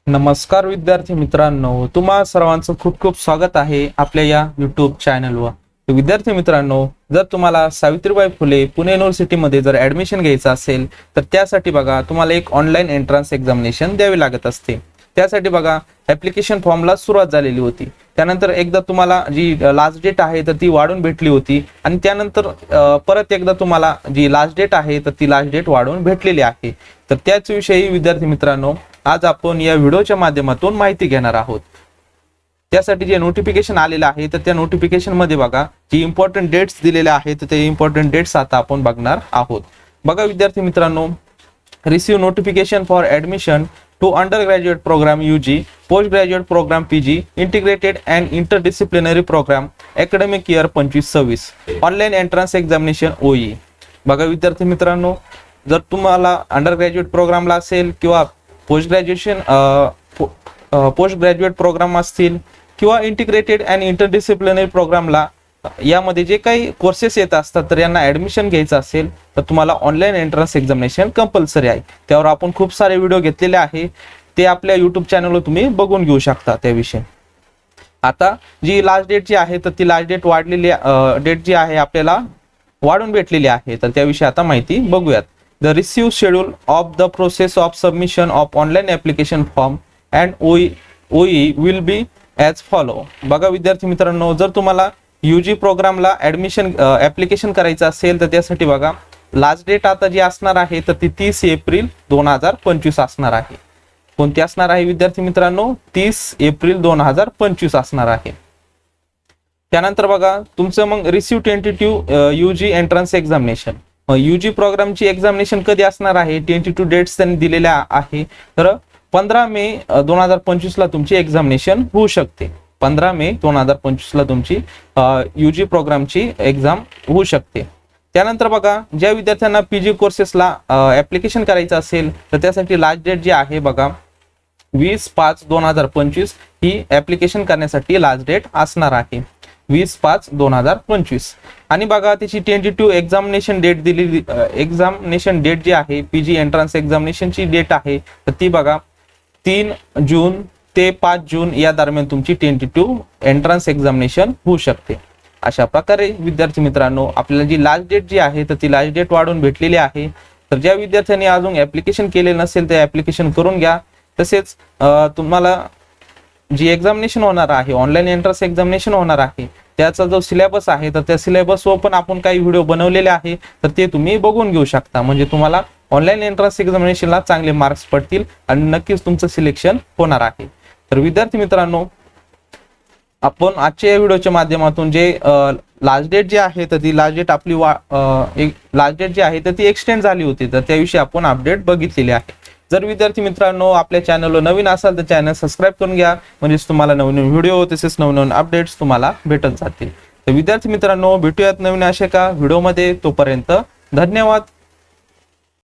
नमस्कार विद्यार्थी मित्रांनो, तुम्हा सर्वांचं खूप खूप स्वागत आहे आपल्या या YouTube चॅनलवर। तर विद्यार्थी मित्रांनो, जर तुम्हाला सावित्रीबाई फुले पुणे युनिव्हर्सिटीमध्ये जर ॲडमिशन घ्यायचं असेल तर त्यासाठी बघा तुम्हाला एक ऑनलाईन एंट्रन्स एक्झामिनेशन द्यावी लागत असते। त्यासाठी बघा ॲप्लिकेशन फॉर्मला सुरुवात झालेली होती, त्यानंतर एकदा तुम्हाला जी लास्ट डेट आहे तर ती वाढून भेटली होती आणि त्यानंतर परत एकदा तुम्हाला जी लास्ट डेट आहे तर ती लास्ट डेट वाढून भेटलेली आहे। तर त्याच विषयी विद्यार्थी मित्रांनो आज आपण या व्हिडिओच्या माध्यमातून माहिती घेणार आहोत। त्यासाठी जे नोटिफिकेशन आलेलं आहे तर त्या नोटिफिकेशन मध्ये बघा जी इम्पॉर्टंट डेट्स दिलेले आहेत ते इम्पॉर्टंट डेट्स आता आपण बघणार आहोत। बघा विद्यार्थी मित्रांनो, receive notification for admission to undergraduate programme UG, post graduate programme PG, integrated and interdisciplinary programme academic year 25-26 online entrance examination OE। बघा विद्यार्थी मित्रांनो, जर तुम्हाला अंडरग्रॅज्युएट प्रोग्रामला असेल किंवा पोस्ट ग्रॅज्युएट प्रोग्राम असतील किंवा इंटिग्रेटेड अँड इंटरडिसिप्लिनरी प्रोग्रामला यामध्ये जे काही कोर्सेस येत असतात तर यांना ॲडमिशन घ्यायचं असेल तर तुम्हाला ऑनलाईन एंट्रन्स एक्झामिनेशन कंपल्सरी आहे। त्यावर आपण खूप सारे व्हिडिओ घेतलेले आहे, ते आपल्या YouTube चॅनलवर तुम्ही बघून घेऊ शकता त्याविषयी। आता जी लास्ट डेट जी आहे तर ती लास्ट डेट वाढलेली डेट जी आहे आपल्याला वाढून भेटलेली आहे, तर त्याविषयी आता माहिती बघूयात। The received schedule of the process of submission of online application form and OE will be as follow। बघा विद्यार्थी मित्रांनो, जर तुम्हाला UG प्रोग्रामला ॲडमिशन ॲप्लिकेशन करायचं असेल तर त्यासाठी बघा लास्ट डेट आता जी असणार आहे तर ती 30 एप्रिल 2025 असणार आहे। कोणती असणार आहे विद्यार्थी मित्रांनो? 30 एप्रिल 2025 असणार आहे। त्यानंतर बघा तुमचं मग receive tentative UG entrance examination UG प्रोग्रामची एक्झामिनेशन कधी असणार आहे, टेंटेटिव्ह डेट्स त्यांनी दिलेल्या आहे। तर 15 मे 2025 ला तुमची एक्झामिनेशन होऊ शकते। 15 मे 2025 ला तुमची UG प्रोग्रामची एक्झाम होऊ शकते। त्यानंतर बघा ज्या विद्यार्थ्यांना PG कोर्सेसला ॲप्लिकेशन करायचं असेल तर त्यासाठी लास्ट डेट जी आहे बघा 20/5/2025 ही ॲप्लिकेशन करण्यासाठी लास्ट डेट असणार आहे, 20/5/2025। आणि बघा त्याची टेंटेटिव्ह एक्झामिनेशन डेट दिलेली, एक्झामिनेशन डेट जी आहे PG एंट्रन्स एक्झामिनेशनची डेट आहे तर ती बघा 3 जून ते 5 जून या दरम्यान तुमची टेंटेटिव्ह एंट्रन्स एक्झामिनेशन होऊ शकते। अशा प्रकारे विद्यार्थी मित्रांनो आपल्याला जी लास्ट डेट जी आहे तर ती लास्ट डेट वाढून भेटलेली आहे। तर ज्या विद्यार्थ्यांनी अजून ॲप्लिकेशन केले नसेल ते ॲप्लिकेशन करून घ्या। तसेच तुम्हाला जी एक्झामिनेशन होणार आहे, ऑनलाईन एंट्रन्स एक्झामिनेशन होणार आहे, त्याचा जो सिलेबस आहे तर त्या सिलेबसवर पण आपण काही व्हिडिओ बनवलेले आहे तर ते तुम्ही बघून घेऊ शकता, म्हणजे तुम्हाला ऑनलाईन एंट्रन्स एक्झामिनेशनला चांगले मार्क्स पडतील आणि नक्कीच तुमचं सिलेक्शन होणार आहे। तर विद्यार्थी मित्रांनो, आपण आजच्या या व्हिडिओच्या माध्यमातून जे लास्ट डेट जी आहे तर ती लास्ट डेट आपली लास्ट डेट जी आहे तर ती एक्सटेंड झाली होती, तर त्याविषयी आपण अपडेट बघितलेली आहे। जर विद्यार्थी मित्रांनो आपल्या चॅनलवर नवीन असाल तर चॅनल सबस्क्राईब करून घ्या, म्हणजेच तुम्हाला नवीन व्हिडिओ तसेच नवीन अपडेट्स तुम्हाला भेटत जातील। तर विद्यार्थी मित्रांनो भेटूयात नवीन अशा का व्हिडिओमध्ये, तोपर्यंत धन्यवाद।